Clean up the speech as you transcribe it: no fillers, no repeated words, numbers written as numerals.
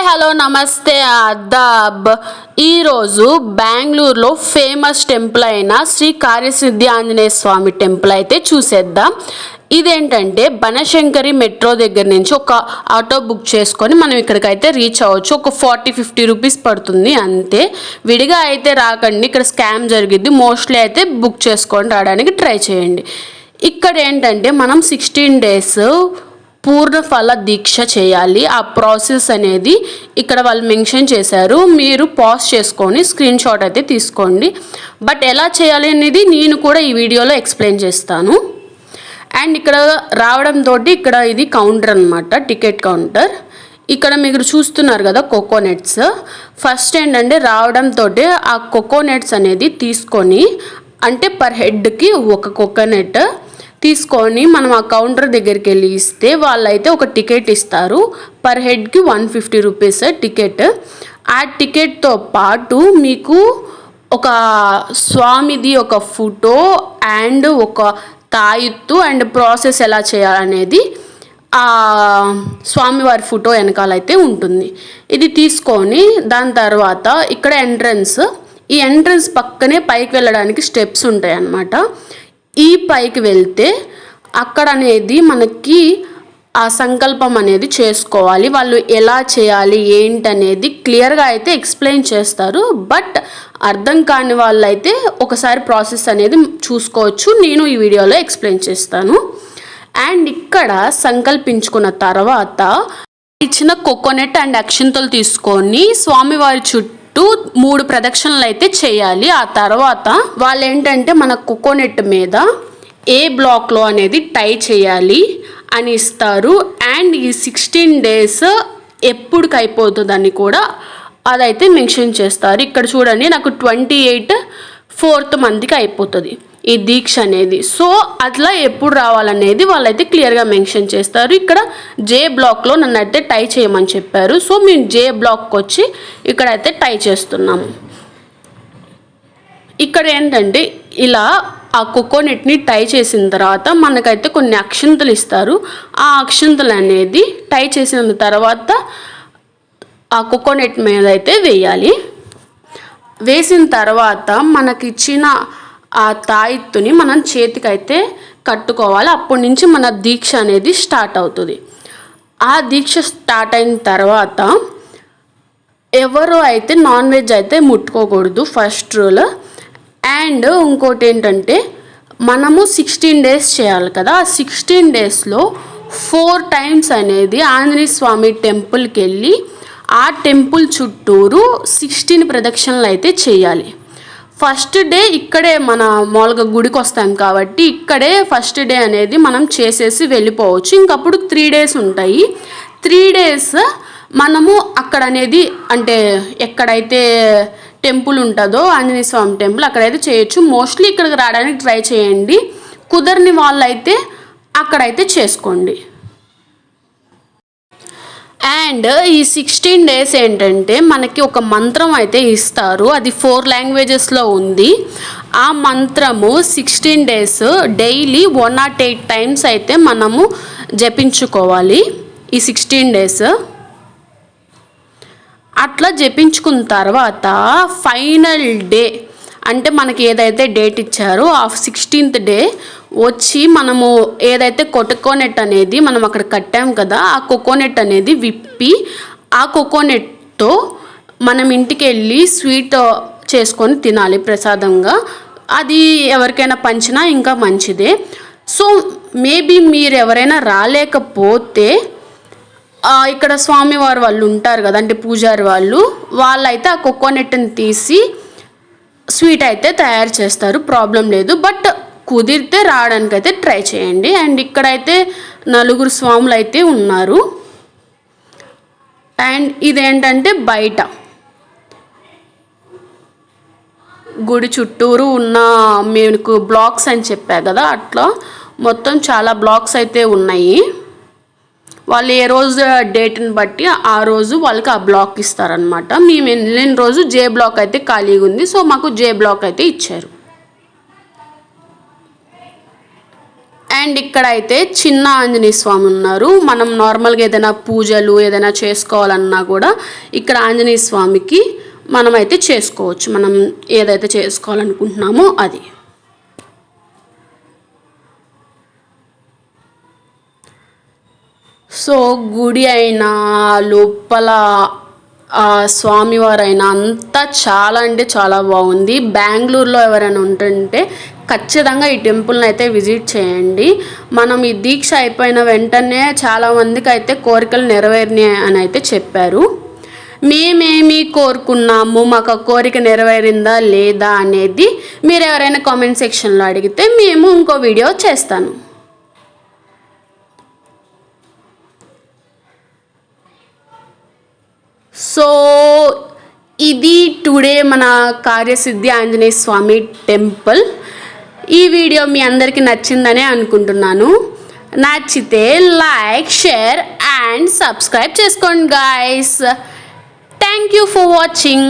Hello నమస్తే ఆదాబ్. ఈరోజు బెంగళూరులో ఫేమస్ టెంపుల్ అయిన శ్రీ కార్యసిద్ధి ఆంజనేయ స్వామి టెంపుల్ అయితే చూసేద్దాం. ఇదేంటంటే బనశంకరి మెట్రో దగ్గర నుంచి ఒక ఆటో బుక్ చేసుకొని మనం ఇక్కడికైతే రీచ్ అవ్వచ్చు. ఒక 40-50 రూపీస్ పడుతుంది అంతే. విడిగా అయితే రాకండి, ఇక్కడ స్కామ్ జరిగిద్ది. మోస్ట్లీ అయితే బుక్ చేసుకొని రావడానికి ట్రై చేయండి. ఇక్కడ ఏంటంటే మనం 16 days పూర్ణఫల దీక్ష చేయాలి. ఆ ప్రాసెస్ అనేది ఇక్కడ వాళ్ళు మెన్షన్ చేశారు. మీరు పాజ్ చేసుకొని స్క్రీన్ షాట్ అయితే తీసుకోండి. బట్ ఎలా చేయాలి అనేది నేను కూడా ఈ వీడియోలో ఎక్స్ప్లెయిన్ చేస్తాను. అండ్ ఇక్కడ రావడంతో ఇక్కడ ఇది కౌంటర్ అనమాట, టికెట్ కౌంటర్. ఇక్కడ మీరు చూస్తున్నారు కదా కోకోనట్స్. ఫస్ట్ ఏంటంటే రావడంతో ఆ కోకోనట్స్ అనేది తీసుకొని, అంటే పర్ హెడ్కి ఒక కోకోనట్ తీసుకొని మనం ఆ కౌంటర్ దగ్గరికి వెళ్ళి ఇస్తే వాళ్ళైతే ఒక టికెట్ ఇస్తారు. పర్ హెడ్కి 150 రూపీస్ టికెట్. ఆ టికెట్తో పాటు మీకు ఒక స్వామిది ఒక ఫోటో అండ్ ఒక తాయెత్తు అండ్ ప్రాసెస్ ఎలా చేయాలనేది ఆ స్వామివారి ఫోటో వెనకాలైతే ఉంటుంది. ఇది తీసుకొని దాని తర్వాత ఇక్కడ ఎంట్రన్స్, ఈ ఎంట్రన్స్ పక్కనే పైకి వెళ్ళడానికి స్టెప్స్ ఉంటాయి అన్నమాట. ఈ పైకి వెళ్తే అక్కడ అనేది మనకి ఆ సంకల్పం అనేది చేసుకోవాలి. వాళ్ళు ఎలా చేయాలి ఏంటనేది క్లియర్గా అయితే ఎక్స్ప్లెయిన్ చేస్తారు. బట్ అర్థం కాని వాళ్ళైతే ఒకసారి ప్రాసెస్ అనేది చూసుకోవచ్చు. నేను ఈ వీడియోలో ఎక్స్ప్లెయిన్ చేస్తాను. అండ్ ఇక్కడ సంకల్పించుకున్న తర్వాత ఇచ్చిన కోకోనట్ అండ్ అక్షింతలు తీసుకొని స్వామివారి చుట్టూ 3 ప్రదక్షిణలు అయితే చేయాలి. ఆ తర్వాత వాళ్ళు ఏంటంటే మన కోకోనట్ మీద ఏ బ్లాక్లో అనేది టై చేయాలి అని ఇస్తారు. అండ్ ఈ 16 days ఎప్పుడుకి అయిపోతుందని కూడా అదైతే మెన్షన్ చేస్తారు. ఇక్కడ చూడండి, నాకు 28th మంత్కి అయిపోతుంది ఈ దీక్ష అనేది. సో అట్లా ఎప్పుడు రావాలనేది వాళ్ళైతే క్లియర్గా మెన్షన్ చేస్తారు. ఇక్కడ జే బ్లాక్లో నన్ను అయితే టై చేయమని చెప్పారు. సో మేము జే బ్లాక్కి వచ్చి ఇక్కడైతే టై చేస్తున్నాము. ఇక్కడ ఏంటంటే ఇలా ఆ కోకోనట్ని టై చేసిన తర్వాత మనకైతే కొన్ని అక్షింతలు ఇస్తారు. ఆ అక్షింతలు అనేది టై చేసిన తర్వాత ఆ కోకోనట్ మీద అయితే వేయాలి. వేసిన తర్వాత మనకిచ్చిన ఆ తాయెత్తుని మనం చేతికైతే కట్టుకోవాలి. అప్పటి నుంచి మన దీక్ష అనేది స్టార్ట్ అవుతుంది. ఆ దీక్ష స్టార్ట్ అయిన తర్వాత ఎవరు అయితే నాన్ వెజ్ అయితే ముట్టుకోకూడదు, ఫస్ట్ రూల్. అండ్ ఇంకోటి ఏంటంటే మనము 16 days చేయాలి కదా. ఆ 16 daysలో 4 times అనేది ఆంజనేయ స్వామి టెంపుల్కి వెళ్ళి ఆ టెంపుల్ చుట్టూరు 16 ప్రదక్షిణలు అయితే చేయాలి. ఫస్ట్ డే ఇక్కడే మన మామూలుగా గుడికి వస్తాం కాబట్టి ఇక్కడే ఫస్ట్ డే అనేది మనం చేసేసి వెళ్ళిపోవచ్చు. ఇంకప్పుడు 3 days ఉంటాయి. 3 days మనము అక్కడ అనేది అంటే ఎక్కడైతే టెంపుల్ ఉంటుందో ఆంజనేయ స్వామి టెంపుల్ అక్కడైతే చేయొచ్చు. మోస్ట్లీ ఇక్కడికి రావడానికి ట్రై చేయండి. కుదరని వాళ్ళైతే అక్కడైతే చేసుకోండి. అండ్ ఈ 16 days ఏంటంటే మనకి ఒక మంత్రం అయితే ఇస్తారు. అది 4 languagesలో ఉంది. ఆ మంత్రము 16 days డైలీ 108 times అయితే మనము జపించుకోవాలి ఈ 16 days. అట్లా జపించుకున్న తర్వాత ఫైనల్ డే అంటే మనకి ఏదైతే డేట్ ఇచ్చారో ఆ 16th day వచ్చి మనము ఏదైతే కోకోనట్ అనేది మనం అక్కడ కట్టాం కదా, ఆ కోకోనట్ అనేది విప్పి ఆ కోకోనట్తో మనం ఇంటికి వెళ్ళి స్వీట్ చేసుకొని తినాలి ప్రసాదంగా. అది ఎవరికైనా పంచినా ఇంకా మంచిదే. సో మేబీ మీరు ఎవరైనా రాలేకపోతే ఇక్కడ స్వామివారు వాళ్ళు ఉంటారు కదా, అంటే పూజారి వాళ్ళైతే ఆ కోకోనట్ని తీసి స్వీట్ అయితే తయారు చేస్తారు, ప్రాబ్లం లేదు. బట్ కుదిరితే రావడానికైతే ట్రై చేయండి. అండ్ ఇక్కడైతే 4 స్వాములు అయితే ఉన్నారు. అండ్ ఇదేంటంటే బయట గుడి చుట్టూరు ఉన్న మీకు బ్లాక్స్ అని చెప్పా కదా, అట్లా మొత్తం చాలా బ్లాక్స్ అయితే ఉన్నాయి. వాళ్ళు ఏ రోజు డేట్ని బట్టి ఆ రోజు వాళ్ళకి ఆ బ్లాక్ ఇస్తారనమాట. మేము వెళ్ళిన రోజు జే బ్లాక్ అయితే ఖాళీగా ఉంది. సో మాకు జే బ్లాక్ అయితే ఇచ్చారు. అండ్ ఇక్కడైతే చిన్న ఆంజనేయ స్వామి ఉన్నారు. మనం నార్మల్గా ఏదైనా పూజలు ఏదైనా చేసుకోవాలన్నా కూడా ఇక్కడ ఆంజనేయ స్వామికి మనమైతే చేసుకోవచ్చు, మనం ఏదైతే చేసుకోవాలనుకుంటున్నామో అది. సో గుడి అయినా లోపల స్వామివారైనా అంతా చాలా అంటే చాలా బాగుంది. బెంగళూరులో ఎవరైనా ఉంటుంటే ఖచ్చితంగా ఈ టెంపుల్ని అయితే విజిట్ చేయండి. మనం ఈ దీక్ష అయిపోయిన వెంటనే చాలామందికి అయితే కోరికలు నెరవేరినాయి అని అయితే చెప్పారు. మేమేమి కోరుకున్నాము, మాకు ఆ కోరిక నెరవేరిందా లేదా అనేది మీరు ఎవరైనా కామెంట్ సెక్షన్లో అడిగితే మేము ఇంకో వీడియో చేస్తాను. సో ఇది టుడే మన కార్యసిద్ధి ఆంజనేయ స్వామి టెంపుల్. ఈ వీడియో మీ అందరికీ నచ్చిందనే అనుకుంటున్నాను. నచ్చితే లైక్, షేర్ అండ్ సబ్స్క్రైబ్ చేసుకోండి guys. Thank you for watching.